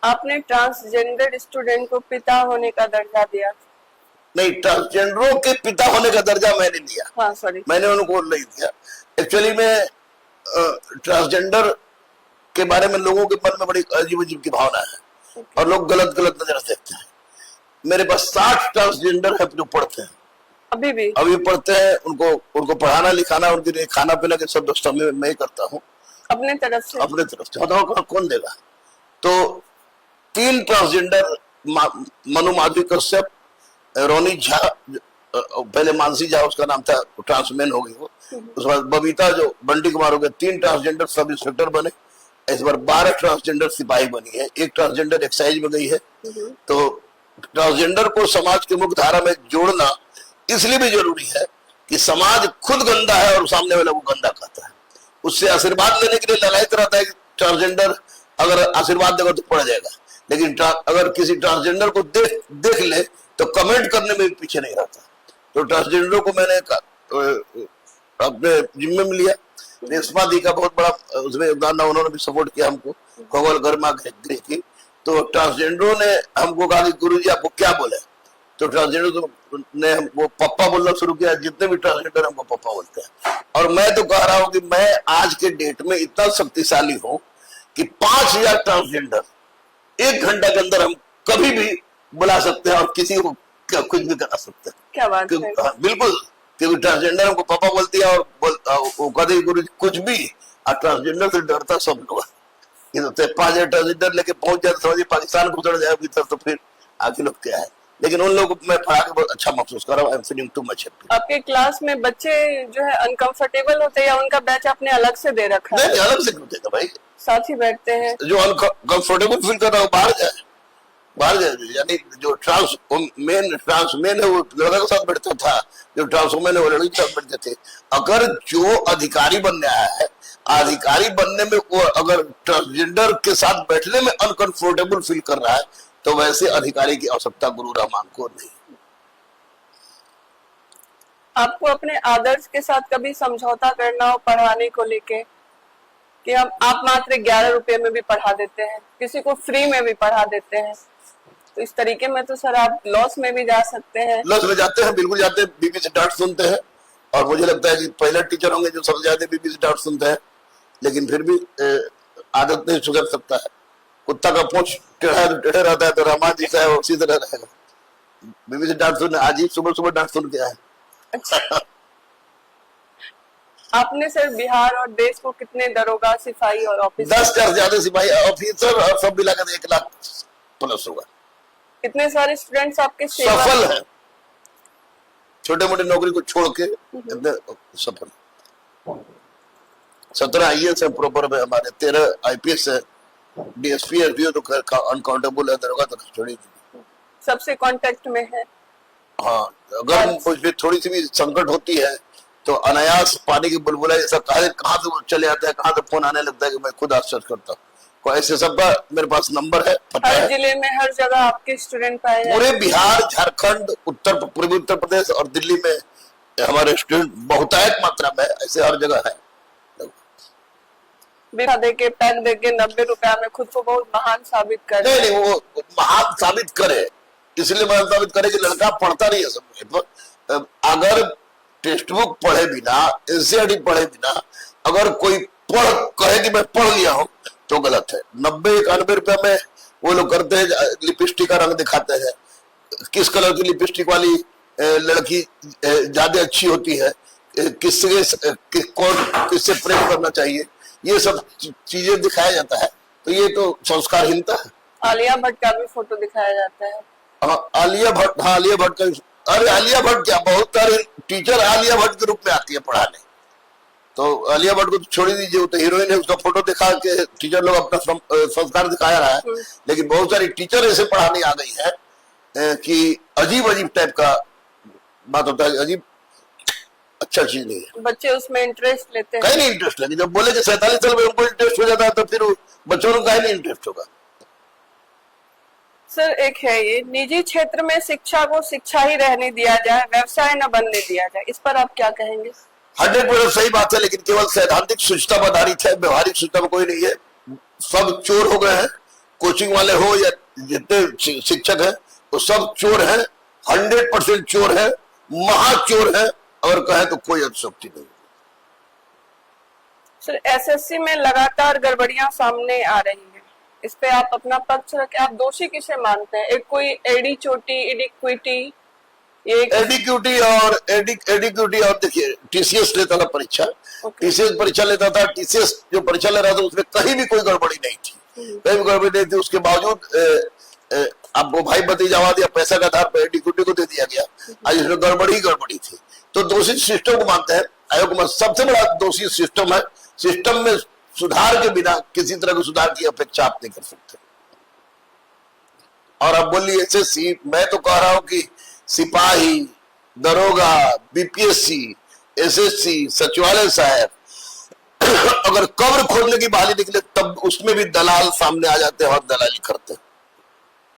आपने transgender student को पिता होने का दर्जा दिया। नहीं, ट्रांसजेंडरों के पिता होने का दर्जा मैंने लिया। हाँ सॉरी, मैंने उनको नहीं दिया। एक्चुअली में ट्रांसजेंडर के बारे में लोगों के मन में बड़ी अजीब अजीब की भावना है और लोग गलत गलत नजर से देखते हैं। मेरे पास 60 ट्रांसजेंडर है जो पढ़ते हैं, अभी पढ़ते हैं। उनको पढ़ाना लिखाना, उनके लिए खाना पीना के सब व्यवस्था मैं ही करता हूँ अपने तरफ से। बताओ कौन देगा? तो 3 ट्रांसजेंडर, मनु माधवी कश्यप, रोनी झा, पहले मानसी झा उसका नाम था, ट्रांसमैन हो गई वो, उसके बाद बबीता जो बंटी कुमार हो गए, 3 ट्रांसजेंडर सब इंस्पेक्टर बने। इस बार 12 ट्रांसजेंडर सिपाही बनी है, 1 ट्रांसजेंडर एक्साइज में गई है। तो ट्रांसजेंडर को समाज की मुख्य धारा में जोड़ना इसलिए भी जरूरी है कि समाज खुद गंदा है और सामने वाला वो गंदा कहता है, उससे आशीर्वाद लेने के लिए ललायत रहता है कि ट्रांसजेंडर अगर आशीर्वाद देगा तो पड़ जाएगा, लेकिन अगर किसी ट्रांसजेंडर को देख ले तो कमेंट करने में भी पीछे नहीं रहता। तो ट्रांसजेंडर को मैंने अपने जिम्मे में लिया। रेशमा दी का बहुत बड़ा उसमें योगदान था, उन्होंने भी सपोर्ट किया हमको, खगोल गर्मा गृह की। तो ट्रांसजेंडरों ने हमको कहा कि गुरुजी आपको क्या बोले, तो ट्रांसजेंडर ने हमको पप्पा बोलना शुरू किया। जितने भी ट्रांसजेंडर हमको पप्पा बोलते हैं। और मैं तो कह रहा हूँ कि मैं आज के डेट में इतना शक्तिशाली हूँ कि 5000 ट्रांसजेंडर 1 घंटा के अंदर हम कभी भी बुला सकते हैं और किसी को कुछ भी करा सकते हैं। क्या बात है? बिल्कुल, क्योंकि ट्रांसजेंडर हमको पापा बोलती है और वो कहते गुरु कुछ भी, और ट्रांसजेंडर से डरता सब लोग। 5 ट्रांसजेंडर लेके पहुंच जाए समझिए पाकिस्तान को उतर जाए भीतर, तो फिर आगे लोग क्या है। लेकिन उन लोगों को मैं पढ़ा के बहुत अच्छा महसूस कर रहा हूँ। I am feeling too much happy. आपके क्लास में बच्चे जो है अनकंफर्टेबल होते हैं या उनका बैच आपने अलग से दे रखा है? नहीं, अलग से क्यों देगा भाई, साथ ही बैठते हैं। जो अनकंफर्टेबल फील कर रहा है बाहर जाए, यानी जो ट्रांसमेन है वो लड़का के साथ बैठता था, जो ट्रांसमेन है वो लड़की के साथ बैठते थे। अगर जो अधिकारी बनने आया है, अधिकारी बनने में वो अगर ट्रांसजेंडर के साथ बैठने में अनकंफर्टेबल फील कर रहा है, तो वैसे अधिकारी की आवश्यकता गुरु रहमान को नहीं। आपको अपने आदर्श के साथ कभी समझौता करना हो पढ़ाने को लेके कि आप मात्र 11 रुपए में भी पढ़ा देते हैं, किसी को फ्री में भी पढ़ा देते हैं, तो इस तरीके में तो सर आप लॉस में भी जा सकते हैं। लॉस में जाते हैं, बिल्कुल जाते हैं। बीबी से डांट सुनते हैं और मुझे लगता है कि पहले टीचर होंगे जो सबसे ज्यादा बीबी से डांट सुनते हैं, लेकिन फिर भी आदत नहीं सुधर सकता है। कुत्ता का पूंछ टेढ़ा रहता है तो रहमान जी का है वो उसी तरह रहेगा। बीबी से डांट सुनने आज ही सुबह डांट सुन के आए। अच्छा। आपने सर बिहार और देश को कितने दरोगा, सिपाही और ऑफिसर? 10 से ज्यादा सिपाही ऑफिसर और सब मिलाकर 1 लाख प्लस होगा। कितने सारे स्टूडेंट्स आपके सफल है, छोटे मोटे नौकरी को छोड़ के सफल। 17 IAS है प्रॉपर में हमारे, 13 IPS है, DSP है तो अनकाउंटेबल है, दरोगा तो छोड़ी। सबसे कांटेक्ट में है। हाँ, अगर मुझे थोड़ी सी भी संकट होती है तो अनायास पानी की बुलबुला जैसा कहाँ से चले आता है, कहाँ से फोन आने लगता है कि मैं खुद आश्चर्य करता हूँ। ऐसे सबका मेरे पास नंबर है, पता हर है। जिले में हर जगह आपके स्टूडेंट पाए जाते हैं। पूरे बिहार, झारखंड, पूर्वी उत्तर प्रदेश और दिल्ली में हमारे स्टूडेंट बहुतायत मात्रा में ऐसे हर जगह है। देके पैक देके 90 रुपया में खुद को बहुत महान साबित कर रहे हैं। नहीं, वो महान साबित करे, इसलिए महान साबित करे कि लड़का पढ़ता नहीं है सब। अगर टेक्स्ट बुक पढ़े बिना, NCERT पढ़े बिना अगर कोई कहे कि मैं पढ़ लिया हूँ तो गलत है। 90-91 रुपया में वो लोग करते हैं, लिपस्टिक का रंग दिखाते हैं, किस कलर की लिपस्टिक वाली लड़की ज्यादा अच्छी होती है, किससे प्रेम करना चाहिए, ये सब चीजें दिखाया जाता है। तो ये तो संस्कारहीनता है। आलिया भट्ट का भी फोटो दिखाया जाता है। आलिया भट्ट, हाँ आलिया भट्ट का, अरे आलिया भट्ट क्या, बहुत सारे टीचर आलिया भट्ट के रूप में आती है पढ़ाने। तो आलिया भट्ट को तो छोड़ दीजिए, वो तो हीरोइन है, उसका फोटो दिखा के टीचर लोग अपना संस्कार दिखाया रहा है। लेकिन बहुत सारी टीचर ऐसे पढ़ाने आ गई है कि अजीब अजीब टाइप का बात होता है, अजीब अच्छा चीज नहीं है। बच्चे उसमें इंटरेस्ट लेते हैं। कहीं नहीं इंटरेस्ट लगे, जब बोले कि 47 साल में उनको इंटरेस्ट हो जाता है तो फिर बच्चों को कहीं नहीं इंटरेस्ट होगा। सर एक है ये, निजी क्षेत्र में शिक्षा को शिक्षा ही रहने दिया जाए, व्यवसाय न बनने दिया जाए, इस पर आप क्या कहेंगे? 100% सही बात है, लेकिन केवल सैद्धांतिक सूचना पर आधारित है, व्यवहारिक सूचना में कोई नहीं है। सब चोर हो गए हैं, कोचिंग वाले हो या जितने शिक्षक हैं वो सब चोर हैं, 100% चोर है, महाचोर है, और कहे तो कोई अतिशयोक्ति नहीं। सर एसएससी में लगातार गड़बड़ियां सामने आ रही है, इस पे आप अपना पक्ष रखें, आप दोषी किसे मानते हैं? एक कोई एडी चोटी, एडिक्विटी, एडिक्यूटी और देखिए टीसीएस लेता था परीक्षा, टीसीएस परीक्षा लेता था, टीसीएस जो परीक्षा ले रहा था उसमें कहीं भी कोई गड़बड़ी नहीं थी, कहीं भी गड़बड़ी नहीं थी। उसके बावजूद अब वो भाई भतीजावाद या पैसा का आधार पर एडिक्यूटी को दे दिया गया, आज इसमें गड़बड़ी थी। तो दोषी सिस्टम को मानते हैं, आयोग में सबसे बड़ा दोषी सिस्टम है। सिस्टम में सुधार के बिना किसी तरह के सुधार की अपेक्षा आप नहीं कर सकते। और अब बोलिए एसएससी, मैं तो कह रहा हूं कि सिपाही, दरोगा, बीपीएससी, एसएससी, सचिवालय साहब, अगर कब्र खोदने की बहाली निकले तब उसमें भी दलाल सामने आ जाते हैं और दलाली करते हैं।